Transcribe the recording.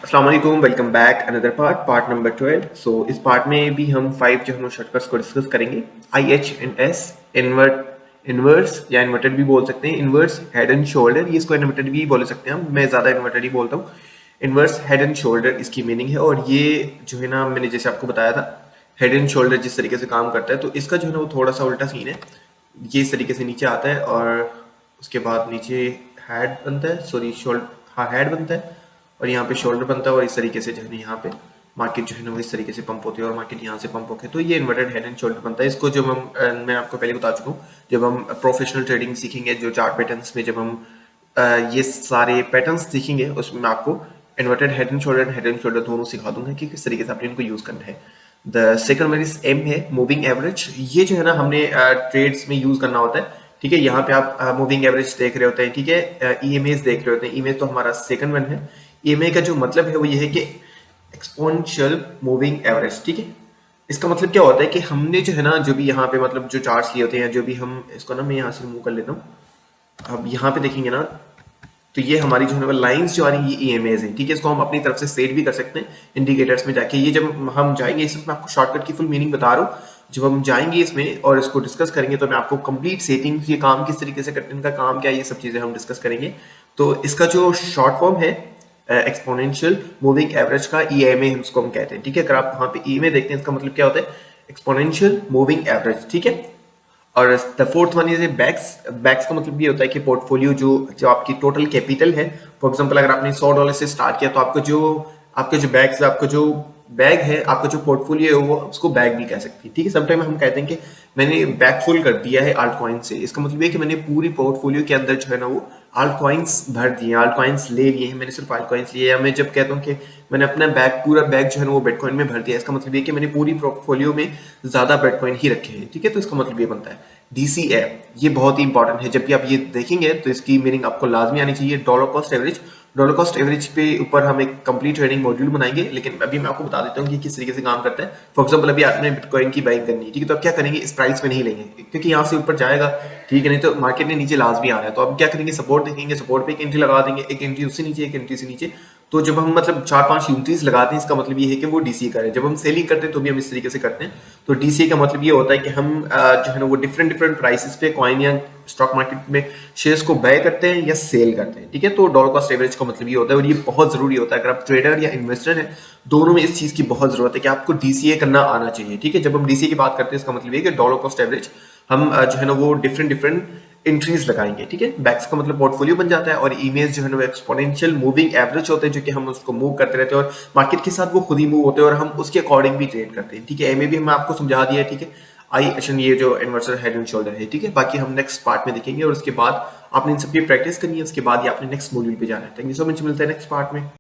अस्सलाम वालेकुम, welcome back another part number 12। सो इस पार्ट में भी हम 5 जो हम शॉर्टकट्स को डिस्कस करेंगे। IHS इन्वर्स या इन्वर्टेड भी बोल सकते हैं। इन्वर्स हेड एंड शोल्डर, ये इसको इन्वर्टेड भी बोल सकते हैं हम, मैं ज़्यादा इन्वर्टेड ही बोलता हूँ। इन्वर्स हेड एंड शोल्डर इसकी मीनिंग है। और ये जो है ना, मैंने जैसे आपको बताया था हेड एंड शोल्डर जिस तरीके से काम करता है, तो इसका जो है ना वो थोड़ा सा उल्टा सीन है। ये इस तरीके से नीचे आता है और उसके बाद नीचे हेड बनता है, सॉरी शोल्डर, हाँ हेड बनता है और यहाँ पे शोल्डर बनता है। और इस तरीके से जो है ना यहाँ पे मार्केट जो है ना वो इस तरीके से पंप होती है और मार्केट यहाँ से पंप होके, तो ये इन्वर्टेड हेड एंड शोल्डर बनता है। इसको जब हम मैं आपको पहले बता चुका हूँ, जब हम प्रोफेशनल ट्रेडिंग सीखेंगे, जो चार्ट पैटर्न्स में जब हम ये सारे पैटर्न्स सीखेंगे, उसमें मैं आपको इन्वर्टेड हेड एंड शोल्डर दोनों सिखा दूंगा कि किस तरीके से आपने इनको यूज करना है। The second one is M है, मूविंग एवरेज। ये जो है ना हमने ट्रेड्स में यूज करना होता है। ठीक है, यहाँ पे आप मूविंग एवरेज देख रहे होते हैं, ठीक है, ईएमएस देख रहे होते हैं। ईएमएस तो हमारा सेकंड वन है। ईएमए का जो मतलब है वो ये है कि एक्सपोनेंशियल मूविंग एवरेज। ठीक है, इसका मतलब क्या होता है कि हमने जो है ना, जो भी यहाँ पे मतलब जो चार्ट्स लिए होते हैं, जो भी हम इसको ना, मैं यहाँ से रिमूव कर लेता हूँ। अब यहाँ पे देखेंगे ना, तो ये हमारी जो है ना लाइंस जो आ रही है ये ईएमएज है। ठीक है, इसको हम अपनी तरफ से सेट भी कर सकते हैं इंडिकेटर्स में जाके। ये जब हम जाएंगे, इसमें मैं आपको शॉर्टकट की फुल मीनिंग बता रहा हूँ। जब हम जाएंगे इसमें और इसको डिस्कस करेंगे, तो मैं आपको कंप्लीट सेटिंग, ये काम किस तरीके से करते हैं, इनका काम क्या है, ये सब चीजें हम डिस्कस करेंगे। तो इसका जो शॉर्ट फॉर्म है एक्सपोनेंशियल मूविंग एवरेज का, ईएमए इसको हम कहते हैं। ठीक है, अगर आप वहां पे ईएमए देखते हैं, इसका मतलब क्या होता है, एक्सपोनेंशियल मूविंग एवरेज। ठीक है, और the fourth one is backs. Backs का मतलब ये होता है कि पोर्टफोलियो जो जो आपकी टोटल कैपिटल है। फॉर एग्जांपल अगर आपने $100 से स्टार्ट किया, तो आपका जो बैग्स, आपका जो बैग है, आपका जो पोर्टफोलियो है, वो उसको बैग भी कह सकती है। ठीक है, समटाइम हम कहते हैं कि मैंने बैग फुल कर दिया है आल्ट कॉइन से। इसका मतलब ये कि मैंने पूरी पोर्टफोलियो के अंदर जो है ना वो आल्ट कॉइन्स भर दिए, आल्ट कॉइन्स ले लिए हैं, मैंने सिर्फ आल्ट कॉइन्स लिए। या मैं जब कहता हूँ कि मैंने अपना बैग, पूरा बैग जो है ना वो बिटकॉइन में भर दिया, इसका मतलब ये कि मैंने पूरी पोर्टफोलियो में ज्यादा बिटकॉइन ही रखे हैं। ठीक है, तो इसका मतलब ये बनता है DCA। ये बहुत ही इंपॉर्टेंट है, जब भी आप ये देखेंगे तो इसकी मीनिंग आपको लाजमी आनी चाहिए। Dollar cost average, dollar cost average पे ऊपर हम एक कंप्लीट ट्रेडिंग मॉड्यूल बनाएंगे, लेकिन अभी मैं आपको बता देता हूँ कि किस तरीके से काम करता है। फॉर एग्जांपल अभी आपने बिटकॉइन की बाइंग करनी है, ठीक है, तो आप क्या करेंगे, इस प्राइस में नहीं लेंगे क्योंकि यहाँ से ऊपर जाएगा, ठीक है, नहीं तो मार्केट ने नीचे लाजमी आ रहा है। तो अब क्या करेंगे, सपोर्ट देखेंगे, सपोर्ट पे एक एंट्री लगा देंगे, एक एंट्री उससे नीचे, एक एंट्री से नीचे। तो जब हम मतलब 4-5 एंट्रीज लगाते हैं, इसका मतलब ये है कि वो डीसीए करें। जब हम सेलिंग करते हैं तो भी हम इस तरीके से करते हैं। तो डीसीए का मतलब ये होता है कि हम जो है ना वो डिफरेंट डिफरेंट प्राइसेस पे कॉइन या स्टॉक मार्केट में शेयर्स को बाय करते हैं या सेल करते हैं। ठीक है, तो डॉलर कॉस्ट एवरेज का मतलब ये होता है, और ये बहुत जरूरी होता है। अगर आप ट्रेडर या इन्वेस्टर हैं, दोनों में इस चीज की बहुत जरूरत है कि आपको डीसीए करना आना चाहिए। ठीक है, जब हम डीसीए की बात करते हैं, इसका मतलब ये कि डॉलर कॉस्ट एवरेज हम जो है ना वो डिफरेंट डिफरेंट एंट्रीज लगाएंगे। ठीक है, बैक्स का मतलब पोर्टफोलियो बन जाता है, और ईमेज जो है ना वो एक्सपोनेंशियल मूविंग एवरेज होते हैं, जो कि हम उसको मूव करते रहते हैं और मार्केट के साथ वो खुद ही मूव होते हैं और हम उसके अकॉर्डिंग भी ट्रेड करते हैं। ठीक है, एमए भी हम आपको समझा दिया है। ठीक है, आई एशन ये जो इन्वर्टर हेड एंड शोल्डर है। ठीक है, बाकी हम नेक्स्ट पार्ट में देखेंगे और उसके बाद आपने इन सब की प्रैक्टिस करनी है, उसके बाद ये आपने नेक्स्ट मॉड्यूल पे जाना है। थैंक यू सो मच, मिलते हैं नेक्स्ट पार्ट में।